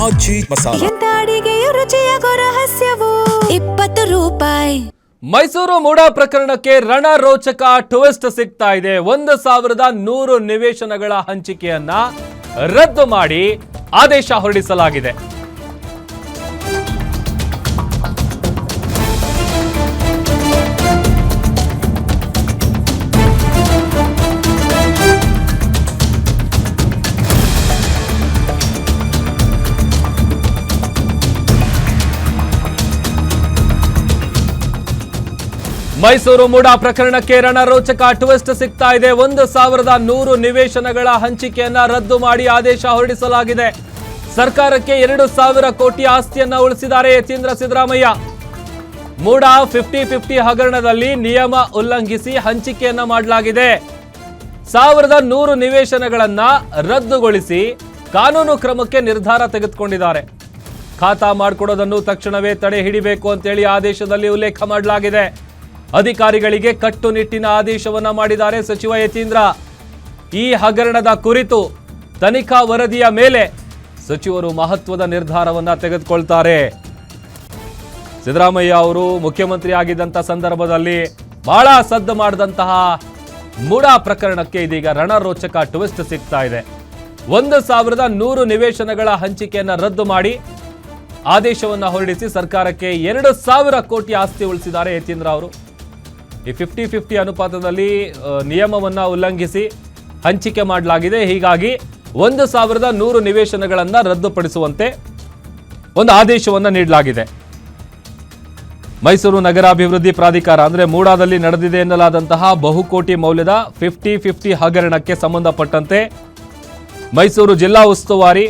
ಆಚಿ ಮಸಾಲ. ಎಂತ ಅಡಿಗೆಯ ರುಚಿಯಾಗೋ ರಹಸ್ಯವು 20 ರೂಪಾಯಿ. ಮೈಸೂರು ಮೂಡಾ ಪ್ರಕರಣಕ್ಕೆ ರಣರೋಚಕ ಟ್ವಿಸ್ಟ್ ಸಿಗ್ತಾ ಇದೆ. 1100 ನಿವೇಶನಗಳ ಹಂಚಿಕೆಯನ್ನ ರದ್ದು ಮಾಡಿ ಆದೇಶ ಹೊರಡಿಸಲಾಗಿದೆ. ಮೈಸೂರು ಮೂಡಾ ಪ್ರಕರಣಕ್ಕೆ ರಣರೋಚಕ ಟ್ವಿಸ್ಟ್ ಸಿಗ್ತಾ ಇದೆ. 1100 ನಿವೇಶನಗಳ ಹಂಚಿಕೆಯನ್ನ ರದ್ದು ಮಾಡಿ ಆದೇಶ ಹೊರಡಿಸಲಾಗಿದೆ. ಸರ್ಕಾರಕ್ಕೆ 2000 ಕೋಟಿ ಆಸ್ತಿಯನ್ನ ಉಳಿಸಿದ್ದಾರೆ ಯತೀಂದ್ರ ಸಿದ್ದರಾಮಯ್ಯ. ಮೂಡಾ 50-50 ಹಗರಣದಲ್ಲಿ ನಿಯಮ ಉಲ್ಲಂಘಿಸಿ ಹಂಚಿಕೆಯನ್ನ ಮಾಡಲಾಗಿದೆ. 1100 ನಿವೇಶನಗಳನ್ನ ರದ್ದುಗೊಳಿಸಿ ಕಾನೂನು ಕ್ರಮಕ್ಕೆ ನಿರ್ಧಾರ ತೆಗೆದುಕೊಂಡಿದ್ದಾರೆ. ಖಾತಾ ಮಾಡಿಕೊಡೋದನ್ನು ತಕ್ಷಣವೇ ತಡೆ ಹಿಡಿಬೇಕು ಅಂತೇಳಿ ಆದೇಶದಲ್ಲಿ ಉಲ್ಲೇಖ ಮಾಡಲಾಗಿದೆ. ಅಧಿಕಾರಿಗಳಿಗೆ ಕಟ್ಟುನಿಟ್ಟಿನ ಆದೇಶವನ್ನ ಮಾಡಿದ್ದಾರೆ ಸಚಿವ ಯತೀಂದ್ರ. ಈ ಹಗರಣದ ಕುರಿತು ತನಿಖಾ ವರದಿಯ ಮೇಲೆ ಸಚಿವರು ಮಹತ್ವದ ನಿರ್ಧಾರವನ್ನ ತೆಗೆದುಕೊಳ್ತಾರೆ. ಸಿದ್ದರಾಮಯ್ಯ ಅವರು ಮುಖ್ಯಮಂತ್ರಿ ಆಗಿದ್ದಂಥ ಸಂದರ್ಭದಲ್ಲಿ ಬಹಳ ಸದ್ದು ಮಾಡಿದಂತಹ ಮೂಡಾ ಪ್ರಕರಣಕ್ಕೆ ಇದೀಗ ರಣರೋಚಕ ಟ್ವಿಸ್ಟ್ ಸಿಗ್ತಾ ಇದೆ. 1100 ನಿವೇಶನಗಳ ಹಂಚಿಕೆಯನ್ನ ರದ್ದು ಮಾಡಿ ಆದೇಶವನ್ನ ಹೊರಡಿಸಿ ಸರ್ಕಾರಕ್ಕೆ 2000 ಕೋಟಿ ಆಸ್ತಿ ಉಳಿಸಿದ್ದಾರೆ ಯತೀಂದ್ರ ಅವರು. ಈ 50-50 ಅನುಪಾತದಲ್ಲಿ ನಿಯಮವನ್ನ ಉಲ್ಲಂಘಿಸಿ ಹಂಚಿಕೆ ಮಾಡಲಾಗಿದೆ. ಹೀಗಾಗಿ 1100 ನಿವೇಶನಗಳನ್ನು ರದ್ದುಪಡಿಸುವಂತೆ ಒಂದು ಆದೇಶವನ್ನು ನೀಡಲಾಗಿದೆ. ಮೈಸೂರು ನಗರಾಭಿವೃದ್ಧಿ ಪ್ರಾಧಿಕಾರ ಅಂದರೆ ಮೂಡಾದಲ್ಲಿ ನಡೆದಿದೆ ಎನ್ನಲಾದಂತಹ ಬಹುಕೋಟಿ ಮೌಲ್ಯದ 50-50 ಹಗರಣಕ್ಕೆ ಸಂಬಂಧಪಟ್ಟಂತೆ ಮೈಸೂರು ಜಿಲ್ಲಾ ಉಸ್ತುವಾರಿ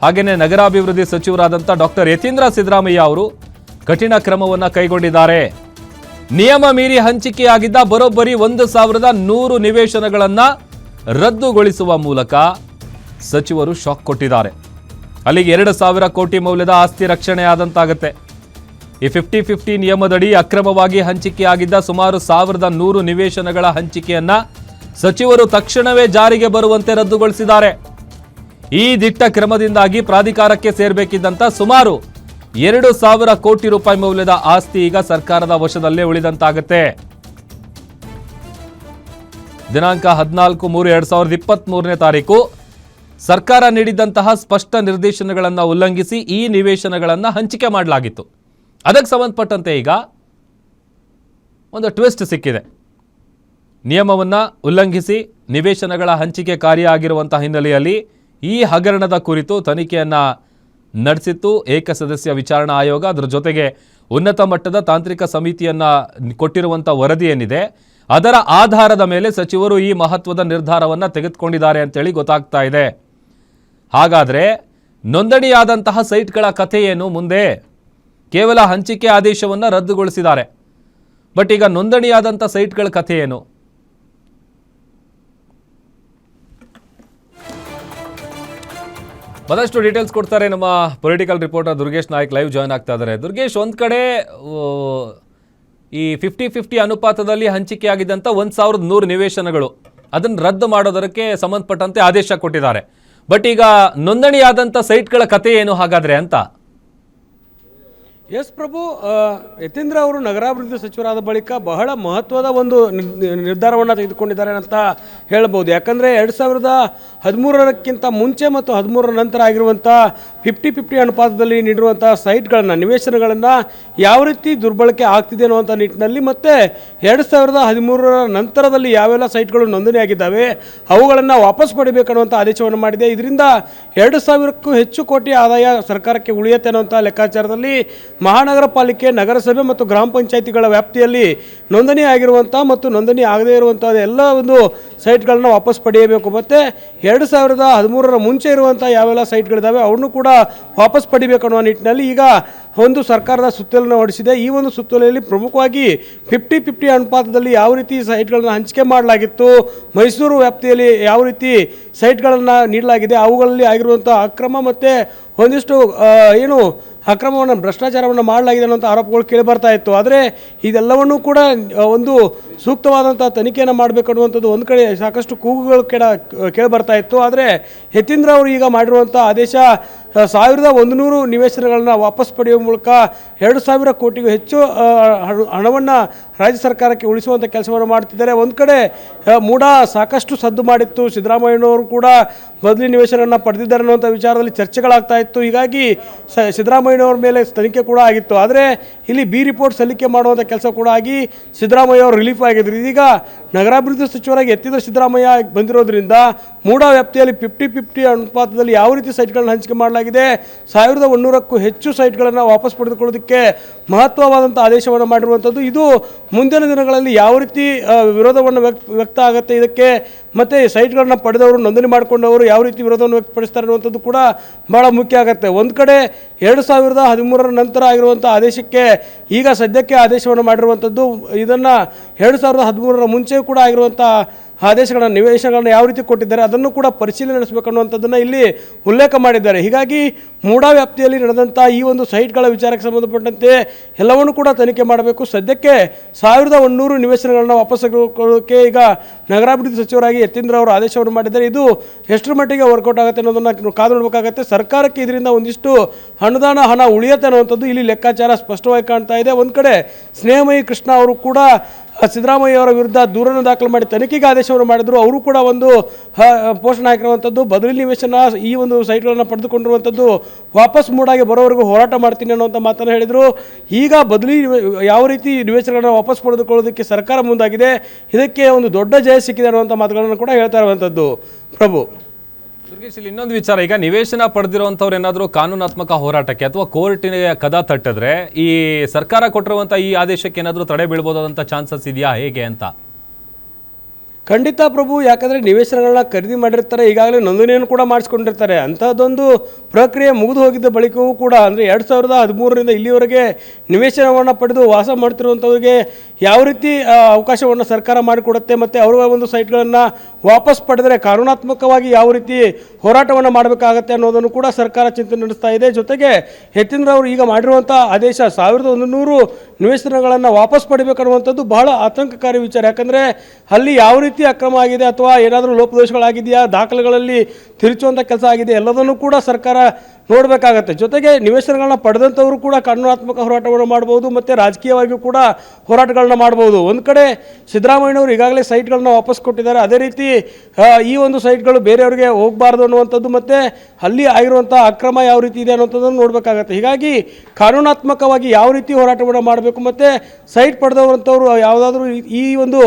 ಹಾಗೆಯೇ ನಗರಾಭಿವೃದ್ಧಿ ಸಚಿವರಾದಂಥ ಡಾಕ್ಟರ್ ಯತೀಂದ್ರ ಸಿದ್ದರಾಮಯ್ಯ ಅವರು ಕಠಿಣ ಕ್ರಮವನ್ನು ಕೈಗೊಂಡಿದ್ದಾರೆ. ನಿಯಮ ಮೀರಿ ಹಂಚಿಕೆಯಾಗಿದ್ದ ಬರೋಬ್ಬರಿ 1100 ನಿವೇಶನಗಳನ್ನ ರದ್ದುಗೊಳಿಸುವ ಮೂಲಕ ಸಚಿವರು ಶಾಕ್ ಕೊಟ್ಟಿದ್ದಾರೆ. ಅಲ್ಲಿಗೆ 2000 ಕೋಟಿ ಮೌಲ್ಯದ ಆಸ್ತಿ ರಕ್ಷಣೆ ಆದಂತಾಗುತ್ತೆ. ಈ 50-50 ನಿಯಮದಡಿ ಅಕ್ರಮವಾಗಿ ಹಂಚಿಕೆಯಾಗಿದ್ದ ಸುಮಾರು 1100 ನಿವೇಶನಗಳ ಹಂಚಿಕೆಯನ್ನ ಸಚಿವರು ತಕ್ಷಣವೇ ಜಾರಿಗೆ ಬರುವಂತೆ ರದ್ದುಗೊಳಿಸಿದ್ದಾರೆ. ಈ ದಿಟ್ಟ ಕ್ರಮದಿಂದಾಗಿ ಪ್ರಾಧಿಕಾರಕ್ಕೆ ಸೇರಬೇಕಿದ್ದಂತ ಸುಮಾರು 2000 ಕೋಟಿ ರೂಪಾಯಿ ಮೌಲ್ಯದ ಆಸ್ತಿ ಈಗ ಸರ್ಕಾರದ ವಶದಲ್ಲೇ ಉಳಿದಂತಾಗುತ್ತೆ. ದಿನಾಂಕ 14/3/2023 ತಾರೀಕು ಸರ್ಕಾರ ನೀಡಿದಂತಹ ಸ್ಪಷ್ಟ ನಿರ್ದೇಶನಗಳನ್ನು ಉಲ್ಲಂಘಿಸಿ ಈ ನಿವೇಶನಗಳನ್ನು ಹಂಚಿಕೆ ಮಾಡಲಾಗಿತ್ತು. ಅದಕ್ಕೆ ಸಂಬಂಧಪಟ್ಟಂತೆ ಈಗ ಒಂದು ಟ್ವಿಸ್ಟ್ ಸಿಕ್ಕಿದೆ. ನಿಯಮವನ್ನು ಉಲ್ಲಂಘಿಸಿ ನಿವೇಶನಗಳ ಹಂಚಿಕೆ ಕಾರ್ಯ ಆಗಿರುವಂತಹ ಹಿನ್ನೆಲೆಯಲ್ಲಿ ಈ ಹಗರಣದ ಕುರಿತು ತನಿಖೆಯನ್ನ ನಡೆಸಿತ್ತು ಏಕಸದಸ್ಯ ವಿಚಾರಣಾ ಆಯೋಗ. ಅದರ ಜೊತೆಗೆ ಉನ್ನತ ಮಟ್ಟದ ತಾಂತ್ರಿಕ ಸಮಿತಿಯನ್ನ ಕೊಟ್ಟಿರುವಂಥ ವರದಿ ಏನಿದೆ ಅದರ ಆಧಾರದ ಮೇಲೆ ಸಚಿವರು ಈ ಮಹತ್ವದ ನಿರ್ಧಾರವನ್ನು ತೆಗೆದುಕೊಂಡಿದ್ದಾರೆ ಅಂತೇಳಿ ಗೊತ್ತಾಗ್ತಾ ಇದೆ. ಹಾಗಾದರೆ ನೋಂದಣಿಯಾದಂತಹ ಸೈಟ್ಗಳ ಕಥೆ ಏನು ಮುಂದೆ? ಕೇವಲ ಹಂಚಿಕೆ ಆದೇಶವನ್ನು ರದ್ದುಗೊಳಿಸಿದ್ದಾರೆ, ಬಟ್ ಈಗ ನೋಂದಣಿಯಾದಂಥ ಸೈಟ್ಗಳ ಕಥೆ ಏನು? ಮತ್ತಷ್ಟು ಡೀಟೇಲ್ಸ್ ಕೊಡ್ತಾರೆ ನಮ್ಮ political reporter Durgesh Naik live join ಆಗ್ತಾ ಇದ್ದಾರೆ. ದುರ್ಗೇಶ್, ಒಂದು ಕಡೆ ಈ 50-50 ಅನುಪಾತದಲ್ಲಿ ಹಂಚಿಕೆಯಾಗಿದ್ದಂಥ 1100 ನಿವೇಶನಗಳು ಅದನ್ನು ರದ್ದು ಮಾಡೋದಕ್ಕೆ ಸಂಬಂಧಪಟ್ಟಂತೆ ಆದೇಶ ಕೊಟ್ಟಿದ್ದಾರೆ. ಬಟ್ ಈಗ ನೋಂದಣಿಯಾದಂಥ ಸೈಟ್ಗಳ ಕಥೆ ಏನು ಹಾಗಾದರೆ ಅಂತ? ಎಸ್ ಪ್ರಭು, ಯತೀಂದ್ರ ಅವರು ನಗರಾಭಿವೃದ್ಧಿ ಸಚಿವರಾದ ಬಳಿಕ ಬಹಳ ಮಹತ್ವದ ಒಂದು ನಿರ್ಧಾರವನ್ನು ತೆಗೆದುಕೊಂಡಿದ್ದಾರೆ ಅಂತ ಹೇಳ್ಬೋದು. ಯಾಕಂದರೆ 2013ಕ್ಕಿಂತ ಮುಂಚೆ ಮತ್ತು 13ರ ನಂತರ ಆಗಿರುವಂಥ 50-50 ಅನುಪಾತದಲ್ಲಿ ನೀಡಿರುವಂಥ ಸೈಟ್ಗಳನ್ನು ನಿವೇಶನಗಳನ್ನು ಯಾವ ರೀತಿ ದುರ್ಬಳಕೆ ಆಗ್ತಿದೆ ಅನ್ನುವಂಥ ನಿಟ್ಟಿನಲ್ಲಿ ಮತ್ತು 2013ರ ನಂತರದಲ್ಲಿ ಯಾವೆಲ್ಲ ಸೈಟ್ಗಳು ನೋಂದಣಿಯಾಗಿದ್ದಾವೆ ಅವುಗಳನ್ನು ವಾಪಸ್ ಪಡಿಬೇಕನ್ನುವಂಥ ಆದೇಶವನ್ನು ಮಾಡಿದೆ. ಇದರಿಂದ 2000ಕ್ಕೂ ಹೆಚ್ಚು ಕೋಟಿ ಆದಾಯ ಸರ್ಕಾರಕ್ಕೆ ಉಳಿಯುತ್ತೆ ಅನ್ನುವಂಥ ಲೆಕ್ಕಾಚಾರದಲ್ಲಿ ಮಹಾನಗರ ಪಾಲಿಕೆ, ನಗರಸಭೆ ಮತ್ತು ಗ್ರಾಮ ಪಂಚಾಯಿತಿಗಳ ವ್ಯಾಪ್ತಿಯಲ್ಲಿ ನೋಂದಣಿ ಆಗಿರುವಂಥ ಮತ್ತು ನೋಂದಣಿ ಆಗದೇ ಇರುವಂಥ ಎಲ್ಲ ಒಂದು ಸೈಟ್ಗಳನ್ನ ವಾಪಸ್ ಪಡೆಯಬೇಕು. ಮತ್ತು 2013ರ ಮುಂಚೆ ಇರುವಂಥ ಯಾವೆಲ್ಲ ಸೈಟ್ಗಳಿದ್ದಾವೆ ಅವನ್ನು ಕೂಡ ವಾಪಸ್ ಪಡಿಬೇಕು ಅನ್ನೋ ನಿಟ್ಟಿನಲ್ಲಿ ಈಗ ಒಂದು ಸರ್ಕಾರದ ಸುತ್ತೋಲೆಯನ್ನು ಹೊರಡಿಸಿದೆ. ಈ ಒಂದು ಸುತ್ತೋಲೆಯಲ್ಲಿ ಪ್ರಮುಖವಾಗಿ 50-50 ಅನುಪಾತದಲ್ಲಿ ಯಾವ ರೀತಿ ಸೈಟ್ಗಳನ್ನು ಹಂಚಿಕೆ ಮಾಡಲಾಗಿತ್ತು, ಮೈಸೂರು ವ್ಯಾಪ್ತಿಯಲ್ಲಿ ಯಾವ ರೀತಿ ಸೈಟ್ಗಳನ್ನು ನೀಡಲಾಗಿದೆ, ಅವುಗಳಲ್ಲಿ ಆಗಿರುವಂಥ ಅಕ್ರಮ ಮತ್ತು ಒಂದಿಷ್ಟು ಅಕ್ರಮವನ್ನು ಭ್ರಷ್ಟಾಚಾರವನ್ನು ಮಾಡಲಾಗಿದೆ ಅನ್ನೋಂಥ ಆರೋಪಗಳು ಕೇಳಿ ಬರ್ತಾ ಇತ್ತು. ಆದರೆ ಇದೆಲ್ಲವನ್ನೂ ಕೂಡ ಒಂದು ಸೂಕ್ತವಾದಂಥ ತನಿಖೆಯನ್ನು ಮಾಡಬೇಕು ಅನ್ನುವಂಥದ್ದು ಒಂದು ಕಡೆ ಸಾಕಷ್ಟು ಕೂಗುಗಳು ಕೇಳಿ ಬರ್ತಾ ಇತ್ತು. ಆದರೆ ಯತೀಂದ್ರ ಅವರು ಈಗ ಮಾಡಿರುವಂಥ ಆದೇಶ 1100 ನಿವೇಶನಗಳನ್ನು ವಾಪಸ್ ಪಡೆಯುವ ಮೂಲಕ 2,000 ಕೋಟಿಗೂ ಹೆಚ್ಚು ಹಣವನ್ನು ರಾಜ್ಯ ಸರ್ಕಾರಕ್ಕೆ ಉಳಿಸುವಂಥ ಕೆಲಸವನ್ನು ಮಾಡ್ತಿದ್ದಾರೆ. ಒಂದು ಕಡೆ ಮೂಡ ಸಾಕಷ್ಟು ಸದ್ದು ಮಾಡಿತ್ತು, ಸಿದ್ದರಾಮಯ್ಯನವರು ಕೂಡ ಬದಲಿ ನಿವೇಶನವನ್ನು ಪಡೆದಿದ್ದಾರೆ ಅನ್ನುವಂಥ ವಿಚಾರದಲ್ಲಿ ಚರ್ಚೆಗಳಾಗ್ತಾ ಇತ್ತು. ಹೀಗಾಗಿ ಸಿದ್ದರಾಮಯ್ಯನವ್ರ ಮೇಲೆ ತನಿಖೆ ಕೂಡ ಆಗಿತ್ತು. ಆದರೆ ಇಲ್ಲಿ ಬಿ ರಿಪೋರ್ಟ್ ಸಲ್ಲಿಕೆ ಮಾಡುವಂಥ ಕೆಲಸ ಕೂಡ ಆಗಿ ಸಿದ್ದರಾಮಯ್ಯ ಅವರು ರಿಲೀಫ್ ಆಗಿದ್ರು. ಇದೀಗ ನಗರಾಭಿವೃದ್ಧಿ ಸಚಿವರಾಗಿ ಯತೀಂದ್ರ ಸಿದ್ದರಾಮಯ್ಯ ಬಂದಿರೋದ್ರಿಂದ ಮೂಡ ವ್ಯಾಪ್ತಿಯಲ್ಲಿ 50-50 ಅನುಪಾತದಲ್ಲಿ ಯಾವ ರೀತಿ ಸೈಟ್ಗಳನ್ನು ಹಂಚಿಕೆ ಮಾಡಲಾಗಿದೆ, 1100ಕ್ಕೂ ಹೆಚ್ಚು ಸೈಟ್ಗಳನ್ನು ವಾಪಸ್ ಪಡೆದುಕೊಳ್ಳೋದಕ್ಕೆ ಮಹತ್ವವಾದಂಥ ಆದೇಶವನ್ನು ಮಾಡಿರುವಂಥದ್ದು. ಇದು ಮುಂದಿನ ದಿನಗಳಲ್ಲಿ ಯಾವ ರೀತಿ ವಿರೋಧವನ್ನು ವ್ಯಕ್ತ ಆಗುತ್ತೆ ಇದಕ್ಕೆ, ಮತ್ತು ಸೈಟ್ಗಳನ್ನು ಪಡೆದವರು ನೋಂದಣಿ ಮಾಡಿಕೊಂಡವರು ಯಾವ ರೀತಿ ವಿರೋಧವನ್ನು ವ್ಯಕ್ತಪಡಿಸ್ತಾರೆ ಅನ್ನುವಂಥದ್ದು ಕೂಡ ಭಾಳ ಮುಖ್ಯ ಆಗುತ್ತೆ. ಒಂದು ಕಡೆ 2013 ನಂತರ ಆಗಿರುವಂಥ ಆದೇಶಕ್ಕೆ ಈಗ ಸದ್ಯಕ್ಕೆ ಆದೇಶವನ್ನು ಮಾಡಿರುವಂಥದ್ದು. ಇದನ್ನು 2013 ಮುಂಚೆಯೂ ಕೂಡ ಆಗಿರುವಂಥ ಆದೇಶಗಳನ್ನು ನಿವೇಶನಗಳನ್ನು ಯಾವ ರೀತಿ ಕೊಟ್ಟಿದ್ದಾರೆ ಅದನ್ನು ಕೂಡ ಪರಿಶೀಲನೆ ನಡೆಸಬೇಕು ಅನ್ನುವಂಥದ್ದನ್ನು ಇಲ್ಲಿ ಉಲ್ಲೇಖ ಮಾಡಿದ್ದಾರೆ. ಹೀಗಾಗಿ ಮೂಡಾ ವ್ಯಾಪ್ತಿಯಲ್ಲಿ ನಡೆದಂಥ ಈ ಒಂದು ಸೈಟ್ಗಳ ವಿಚಾರಕ್ಕೆ ಸಂಬಂಧಪಟ್ಟಂತೆ ಎಲ್ಲವನ್ನೂ ಕೂಡ ತನಿಖೆ ಮಾಡಬೇಕು. ಸದ್ಯಕ್ಕೆ 1100 ನಿವೇಶನಗಳನ್ನು ವಾಪಸ್ ತೆಗೆದುಕೊಳ್ಳೋಕ್ಕೆ ಈಗ ನಗರಾಭಿವೃದ್ಧಿ ಸಚಿವರಾಗಿ ಯತೀಂದ್ರ ಅವರು ಆದೇಶವನ್ನು ಮಾಡಿದ್ದಾರೆ. ಇದು ಎಷ್ಟರ ಮಟ್ಟಿಗೆ ವರ್ಕೌಟ್ ಆಗುತ್ತೆ ಅನ್ನೋದನ್ನು ಕಾದು ನೋಡಬೇಕಾಗತ್ತೆ. ಸರ್ಕಾರಕ್ಕೆ ಇದರಿಂದ ಒಂದಿಷ್ಟು ಅನುದಾನ ಹಣ ಉಳಿಯುತ್ತೆ ಅನ್ನುವಂಥದ್ದು ಇಲ್ಲಿ ಲೆಕ್ಕಾಚಾರ ಸ್ಪಷ್ಟವಾಗಿ ಕಾಣ್ತಾ ಇದೆ. ಒಂದು ಕಡೆ ಸ್ನೇಹಮಯಿ ಕೃಷ್ಣ ಅವರು ಕೂಡ ಸಿದ್ದರಾಮಯ್ಯ ಅವರ ವಿರುದ್ಧ ದೂರನ್ನು ದಾಖಲು ಮಾಡಿ ತನಿಖೆಗೆ ಆದೇಶವನ್ನು ಮಾಡಿದ್ರು. ಅವರು ಕೂಡ ಒಂದು ಪೋಷಣೆ ಹಾಕಿರುವಂಥದ್ದು ಬದಲಿ ನಿವೇಶನ ಈ ಒಂದು ಸೈಟ್ಗಳನ್ನು ಪಡೆದುಕೊಂಡಿರುವಂಥದ್ದು ವಾಪಸ್ ಮೂಡಾಗಿ ಬರೋವರೆಗೂ ಹೋರಾಟ ಮಾಡ್ತೀನಿ ಅನ್ನೋಂಥ ಮಾತನ್ನು ಹೇಳಿದರು. ಈಗ ಬದಲಿ ಯಾವ ರೀತಿ ನಿವೇಶನಗಳನ್ನು ವಾಪಸ್ ಪಡೆದುಕೊಳ್ಳೋದಕ್ಕೆ ಸರ್ಕಾರ ಮುಂದಾಗಿದೆ, ಇದಕ್ಕೆ ಒಂದು ದೊಡ್ಡ ಜಯ ಸಿಕ್ಕಿದೆ ಅನ್ನುವಂಥ ಮಾತುಗಳನ್ನು ಕೂಡ ಹೇಳ್ತಾ ಇರುವಂಥದ್ದು. ಪ್ರಭು ದುರ್ಗೇಶ್, ಇಲ್ಲಿ ಇನ್ನೊಂದು ವಿಚಾರ, ಈಗ ನಿವೇಶನ ಪಡೆದಿರುವಂಥವ್ರು ಏನಾದರೂ ಕಾನೂನಾತ್ಮಕ ಹೋರಾಟಕ್ಕೆ ಅಥವಾ ಕೋರ್ಟಿನ ಕದ ತಟ್ಟಿದ್ರೆ ಈ ಸರ್ಕಾರ ಕೊಟ್ಟಿರುವಂಥ ಈ ಆದೇಶಕ್ಕೆ ಏನಾದರೂ ತಡೆ ಬೀಳ್ಬೋದಾದಂಥ ಚಾನ್ಸಸ್ ಇದೆಯಾ, ಹೇಗೆ ಅಂತ? ಖಂಡಿತ ಪ್ರಭು, ಯಾಕಂದರೆ ನಿವೇಶನಗಳನ್ನ ಖರೀದಿ ಮಾಡಿರ್ತಾರೆ, ಈಗಾಗಲೇ ನೋಂದಣಿಯನ್ನು ಕೂಡ ಮಾಡಿಸ್ಕೊಂಡಿರ್ತಾರೆ. ಅಂಥದ್ದೊಂದು ಪ್ರಕ್ರಿಯೆ ಮುಗಿದು ಹೋಗಿದ್ದ ಬಳಿಕವೂ ಕೂಡ ಅಂದರೆ 2013ರಿಂದ ಇಲ್ಲಿವರೆಗೆ ನಿವೇಶನವನ್ನು ಪಡೆದು ವಾಸ ಮಾಡ್ತಿರುವಂಥವ್ರಿಗೆ ಯಾವ ರೀತಿ ಅವಕಾಶವನ್ನು ಸರ್ಕಾರ ಮಾಡಿಕೊಡುತ್ತೆ, ಮತ್ತು ಅವರ ಒಂದು ಸೈಟ್ಗಳನ್ನು ವಾಪಸ್ ಪಡೆದರೆ ಕಾನೂನಾತ್ಮಕವಾಗಿ ಯಾವ ರೀತಿ ಹೋರಾಟವನ್ನು ಮಾಡಬೇಕಾಗತ್ತೆ ಅನ್ನೋದನ್ನು ಕೂಡ ಸರ್ಕಾರ ಚಿಂತನೆ ನಡೆಸ್ತಾ ಇದೆ. ಜೊತೆಗೆ ಯತೀಂದ್ರ ಅವರು ಈಗ ಮಾಡಿರುವಂಥ ಆದೇಶ 1100 ನಿವೇಶನಗಳನ್ನು ವಾಪಸ್ ಪಡಿಬೇಕನ್ನುವಂಥದ್ದು ಬಹಳ ಆತಂಕಕಾರಿ ವಿಚಾರ. ಯಾಕಂದರೆ ಅಲ್ಲಿ ಯಾವ ರೀತಿ ಅಕ್ರಮ ಆಗಿದೆ ಅಥವಾ ಏನಾದರೂ ಲೋಪದೋಷಗಳಾಗಿದೆಯಾ, ದಾಖಲೆಗಳಲ್ಲಿ ತಿರುಚುವಂಥ ಕೆಲಸ ಆಗಿದೆ, ಎಲ್ಲದನ್ನು ಕೂಡ ಸರ್ಕಾರ ನೋಡಬೇಕಾಗತ್ತೆ. ಜೊತೆಗೆ ನಿವೇಶನಗಳನ್ನ ಪಡೆದಂಥವರು ಕೂಡ ಕಾನೂನಾತ್ಮಕ ಹೋರಾಟವನ್ನು ಮಾಡ್ಬೋದು ಮತ್ತು ರಾಜಕೀಯವಾಗಿಯೂ ಕೂಡ ಹೋರಾಟಗಳನ್ನ ಮಾಡ್ಬೋದು. ಒಂದು ಕಡೆ ಸಿದ್ದರಾಮಯ್ಯನವರು ಈಗಾಗಲೇ ಸೈಟ್ಗಳನ್ನ ವಾಪಸ್ ಕೊಟ್ಟಿದ್ದಾರೆ, ಅದೇ ರೀತಿ ಈ ಒಂದು ಸೈಟ್ಗಳು ಬೇರೆಯವರಿಗೆ ಹೋಗಬಾರ್ದು ಅನ್ನುವಂಥದ್ದು ಮತ್ತು ಅಲ್ಲಿ ಆಗಿರುವಂಥ ಅಕ್ರಮ ಯಾವ ರೀತಿ ಇದೆ ಅನ್ನೋಂಥದ್ದನ್ನು ನೋಡಬೇಕಾಗತ್ತೆ. ಹೀಗಾಗಿ ಕಾನೂನಾತ್ಮಕವಾಗಿ ಯಾವ ರೀತಿ ಹೋರಾಟವನ್ನು ಮಾಡಬೇಕು ಮತ್ತು ಸೈಟ್ ಪಡೆದವಂಥವ್ರು ಯಾವುದಾದ್ರೂ ಈ ಒಂದು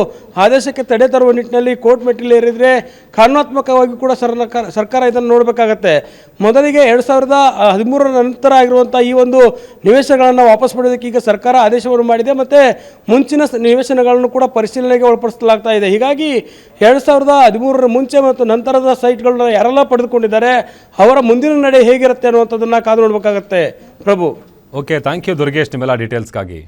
ಆದೇಶಕ್ಕೆ ತಡೆ ತರುವ ನಿಟ್ಟಿನಲ್ಲಿ ಕೋರ್ಟ್ ಮೆಟ್ಟಿಲು ಏರಿದರೆ ಕಾನೂನಾತ್ಮಕವಾಗಿ ಕೂಡ ಸರ್ಕಾರ ಇದನ್ನು ನೋಡಬೇಕಾಗತ್ತೆ. ಮೊದಲಿಗೆ 2013 ನಂತರ ಆಗಿರುವಂಥ ಈ ಒಂದು ನಿವೇಶನಗಳನ್ನು ವಾಪಸ್ ಪಡೆಯೋದಕ್ಕೆ ಈಗ ಸರ್ಕಾರ ಆದೇಶವನ್ನು ಮಾಡಿದೆ ಮತ್ತು ಮುಂಚಿನ ನಿವೇಶನಗಳನ್ನು ಕೂಡ ಪರಿಶೀಲನೆಗೆ ಒಳಪಡಿಸಲಾಗ್ತಾ ಇದೆ. ಹೀಗಾಗಿ 2013 ಮುಂಚೆ ಮತ್ತು ನಂತರದ ಸೈಟ್ಗಳನ್ನ ಯಾರೆಲ್ಲ ಪಡೆದುಕೊಂಡಿದ್ದಾರೆ ಅವರ ಮುಂದಿನ ನಡೆ ಹೇಗಿರುತ್ತೆ ಅನ್ನುವಂಥದ್ದನ್ನು ಕಾದು ನೋಡಬೇಕಾಗತ್ತೆ. ಪ್ರಭು, ಓಕೆ, ಥ್ಯಾಂಕ್ ಯು ದುರ್ಗೇಶ್ ನಿಮ್ಮೆಲ್ಲ ಡೀಟೇಲ್ಸ್ಗಾಗಿ.